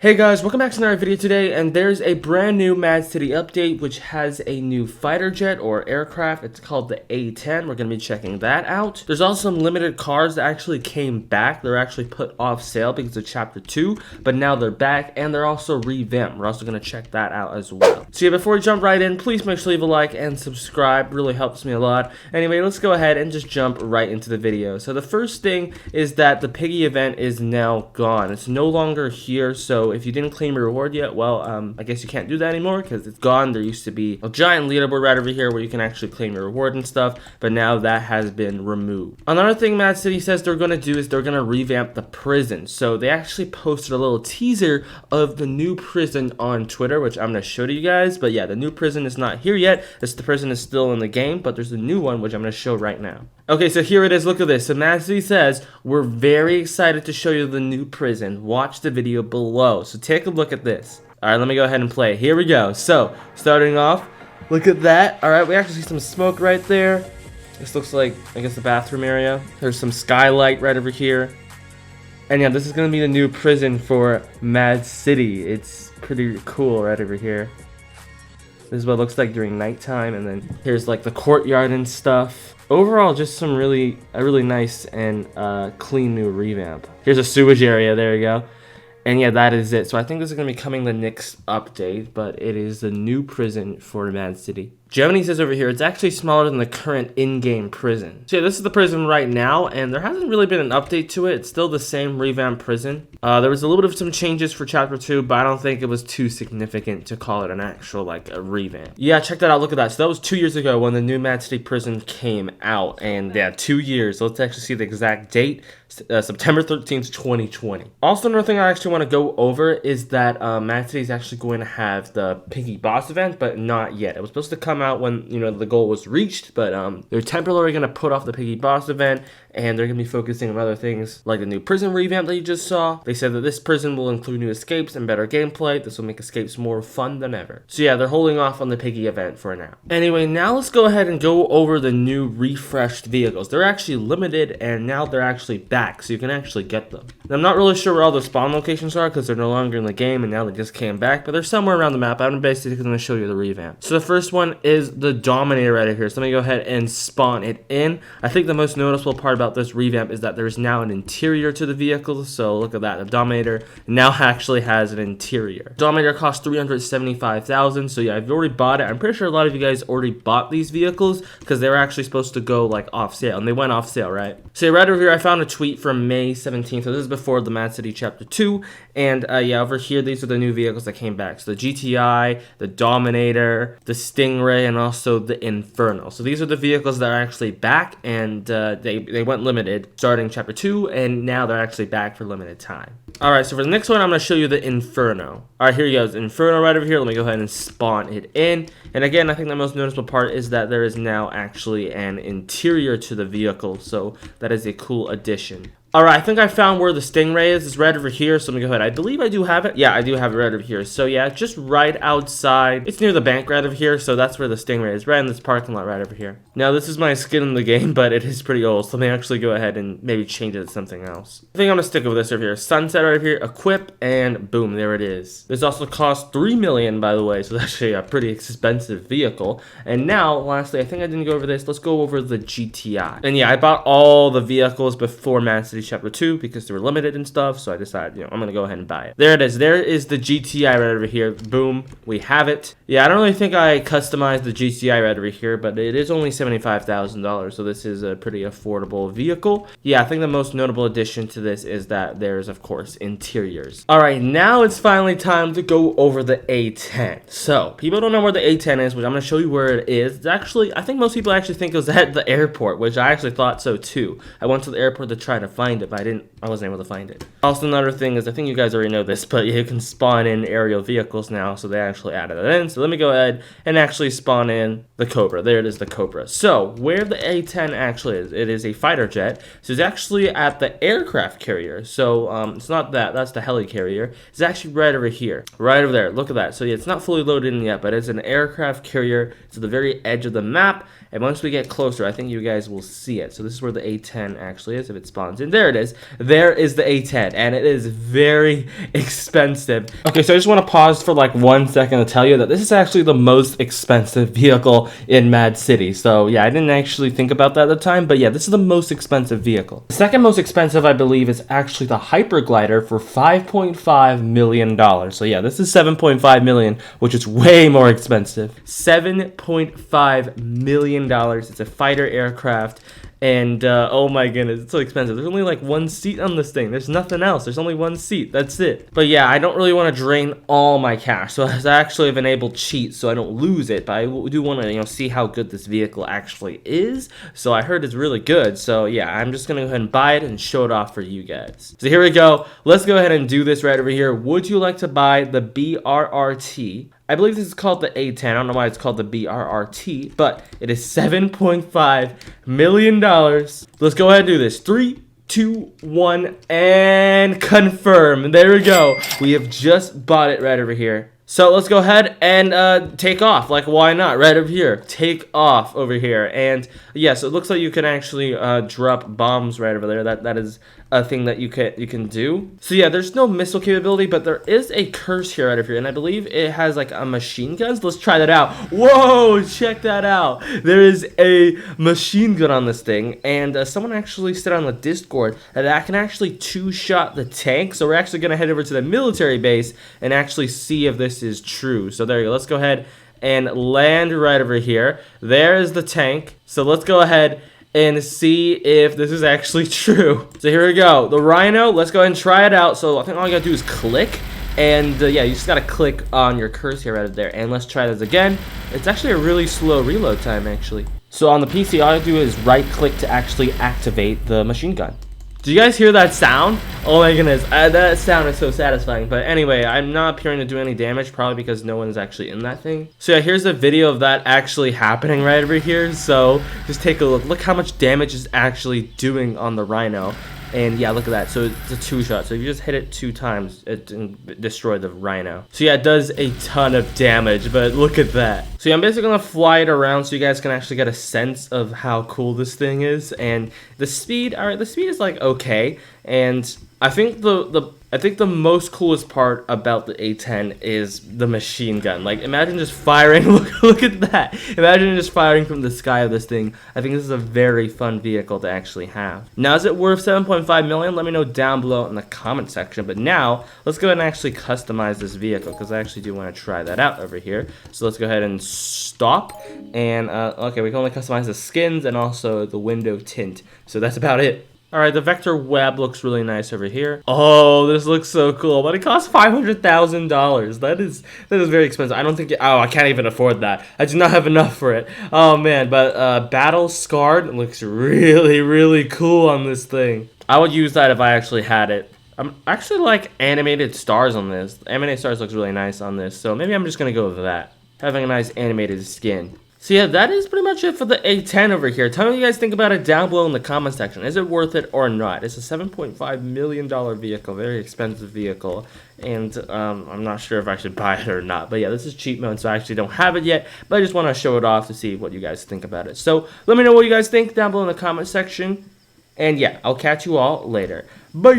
Hey guys, welcome back to another video today, and there's a brand new Mad City update which has a new fighter jet or aircraft. It's called the A10. We're going to be checking that out. There's also some limited cars that actually came back. They're actually put off sale because of Chapter 2, but now they're back and they're also revamped. We're also going to check that out as well. So yeah, before we jump right in, please make sure to leave a like and subscribe. It really helps me a lot. Anyway, let's go ahead and just jump right into the video. So the first thing is that the Piggy event is now gone. It's no longer here, so if you didn't claim your reward yet, well, I guess you can't do that anymore because it's gone. There used to be a giant leaderboard right over here where you can actually claim your reward and stuff, but now that has been removed. Another thing Mad City says they're going to do is they're going to revamp the prison. So they actually posted a little teaser of the new prison on Twitter, which I'm going to show to you guys. But yeah, the new prison is not here yet. The prison is still in the game, but there's a new one, which I'm going to show right now. Okay, so here it is. Look at this. So Mad City says, we're very excited to show you the new prison. Watch the video below. So take a look at this. All right, let me go ahead and play. Here we go. So starting off, look at that. All right, we actually see some smoke right there. This looks like, I guess, the bathroom area. There's some skylight right over here. And yeah, this is going to be the new prison for Mad City. It's pretty cool right over here. This is what it looks like during nighttime, and then here's like the courtyard and stuff. Overall, just some a really nice and clean new revamp. Here's a sewage area, there you go. And yeah, that is it. So I think this is going to be coming the next update, but it is the new prison for Mad City. Gemini says over here, it's actually smaller than the current in-game prison. So yeah, this is the prison right now, and there hasn't really been an update to it. It's still the same revamped prison. There was a little bit of some changes for Chapter 2, but I don't think it was too significant to call it an actual, like, a revamp. Yeah, check that out. Look at that. So that was 2 years ago when the new Mad City prison came out, and yeah, 2 years. So let's actually see the exact date. September 13th, 2020. Also, another thing I actually want to go over is that Mad City is actually going to have the Piggy Boss event, but not yet. It was supposed to come out when, you know, the goal was reached, but they're temporarily going to put off the Piggy Boss event, and they're going to be focusing on other things like the new prison revamp that you just saw. They said that this prison will include new escapes and better gameplay. This will make escapes more fun than ever. So yeah, they're holding off on the Piggy event for now. Anyway, now let's go ahead and go over the new refreshed vehicles. They're actually limited, and now they're actually back, so you can actually get them. And I'm not really sure where all the spawn locations are because they're no longer in the game, and now they just came back, but they're somewhere around the map. I'm basically going to show you the revamp. So the first one is the Dominator right here. So let me go ahead and spawn it in. I think the most noticeable part about this revamp is that there's now an interior to the vehicle. So look at that. The Dominator now actually has an interior. Dominator costs $375,000. So yeah, I've already bought it. I'm pretty sure a lot of you guys already bought these vehicles because they were actually supposed to go like off sale, and they went off sale, right? So right over here, I found a tweet from May 17th. So this is before the Mad City Chapter 2. And yeah, over here, these are the new vehicles that came back. So the GTI, the Dominator, the Stingray, and also the Inferno. So these are the vehicles that are actually back, and they went limited starting Chapter 2, and now they're actually back for limited time. Alright, so for the next one, I'm going to show you the Inferno. Alright, here you go. Inferno right over here. Let me go ahead and spawn it in. And again, I think the most noticeable part is that there is now actually an interior to the vehicle, so that is a cool addition. Alright, I think I found where the Stingray is. It's right over here, so let me go ahead. I believe I do have it. Yeah, I do have it right over here. So yeah, just right outside. It's near the bank right over here, so that's where the Stingray is. Right in this parking lot right over here. Now, this is my skin in the game, but it is pretty old, so let me actually go ahead and maybe change it to something else. I think I'm going to stick with this over here. Sunset right over here, equip, and boom, there it is. This also costs $3 million, by the way, so that's actually a pretty expensive vehicle. And now, lastly, I think I didn't go over this. Let's go over the GTI. And yeah, I bought all the vehicles before Mad City Chapter 2 because they were limited and stuff, so I decided, you know, I'm gonna go ahead and buy it. There it is. There is the GTI right over here. Boom, we have it. Yeah, I don't really think I customized the GTI right over here, but it is only $75,000, so this is a pretty affordable vehicle. Yeah, I think the most notable addition to this is that there's, of course, interiors. All right, now it's finally time to go over the A10. So people don't know where the A10 is, which I'm gonna show you where it is. It's actually, I think most people actually think it was at the airport, which I actually thought so too. I went to the airport to try to find it, but I wasn't able to find it. Also, another thing is, I think you guys already know this, but you can spawn in aerial vehicles now, so they actually added that in. So let me go ahead and actually spawn in the Cobra. There it is, the Cobra. So where the A10 actually is, it is a fighter jet. So it's actually at the aircraft carrier. So it's not that, that's the heli carrier. It's actually right over here, right over there. Look at that. So yeah, it's not fully loaded in yet, but it's an aircraft carrier. It's at the very edge of the map. And once we get closer, I think you guys will see it. So this is where the A10 actually is, if it spawns in. there it is. There is the A10, and it is very expensive. Okay, so I just want to pause for like 1 second to tell you that this is actually the most expensive vehicle in Mad City. So yeah, I didn't actually think about that at the time, but yeah, this is the most expensive vehicle. The second most expensive, I believe, is actually the Hyperglider for $5.5 million. So yeah, this is $7.5 million, which is way more expensive. $7.5 million. It's a fighter aircraft. And oh my goodness, it's so expensive. There's only like one seat on this thing. There's nothing else. There's only one seat. That's it. But yeah, I don't really want to drain all my cash. So I actually have enabled cheats so I don't lose it. But I do want to, see how good this vehicle actually is. So I heard it's really good. So yeah, I'm just going to go ahead and buy it and show it off for you guys. So here we go. Let's go ahead and do this right over here. Would you like to buy the BRRT? I believe this is called the A10. I don't know why it's called the BRRT, but it is $7.5 million. Let's go ahead and do this. 3, 2, 1, and confirm. There we go. We have just bought it right over here. So let's go ahead and take off. Like, why not? Right over here. Take off over here. And yeah, so it looks like you can actually drop bombs right over there. That is a thing that you can do. So yeah, there's no missile capability, but there is a curse here right over here, and I believe it has like a machine gun. So let's try that out. Whoa, check that out. There is a machine gun on this thing, and someone actually said on the Discord that I can actually two-shot the tank. So we're actually gonna head over to the military base and actually see if this is true. So there you go. Let's go ahead and land right over here. There is the tank. So let's go ahead and see if this is actually true. So here we go. The Rhino, let's go ahead and try it out. So I think all you gotta do is click. And yeah, you just gotta click on your cursor right there. And let's try this again. It's actually a really slow reload time, actually. So on the PC, all you do is right click to actually activate the machine gun. Do you guys hear that sound? Oh my goodness, that sound is so satisfying. But anyway, I'm not appearing to do any damage, probably because no one is actually in that thing. So yeah, here's a video of that actually happening right over here. So just take a look. Look how much damage it's actually doing on the Rhino. And yeah, look at that. So it's a two-shot. So if you just hit it 2 times, it can destroy the Rhino. So yeah, it does a ton of damage, but look at that. So yeah, I'm basically gonna fly it around so you guys can actually get a sense of how cool this thing is. And the speed, alright, the speed is like okay. And I think the most coolest part about the A10 is the machine gun. Like, imagine just firing. Look at that. Imagine just firing from the sky of this thing. I think this is a very fun vehicle to actually have. Now, is it worth 7.5 million? Let me know down below in the comment section. But now, let's go ahead and actually customize this vehicle, because I actually do want to try that out over here. So let's go ahead and stop. And okay, we can only customize the skins and also the window tint. So that's about it. Alright, the vector web looks really nice over here. Oh, this looks so cool, but it costs $500,000. That is very expensive. I don't think, I can't even afford that. I do not have enough for it. Oh man, but Battle Scarred looks really, really cool on this thing. I would use that if I actually had it. I'm actually like animated stars on this. Animated stars looks really nice on this, so maybe I'm just gonna go with that. Having a nice animated skin. So yeah, that is pretty much it for the A10 over here. Tell me what you guys think about it down below in the comment section. Is it worth it or not? It's a $7.5 million vehicle, very expensive vehicle. And I'm not sure if I should buy it or not. But yeah, this is cheat mode, so I actually don't have it yet. But I just want to show it off to see what you guys think about it. So let me know what you guys think down below in the comment section. And yeah, I'll catch you all later. Bye!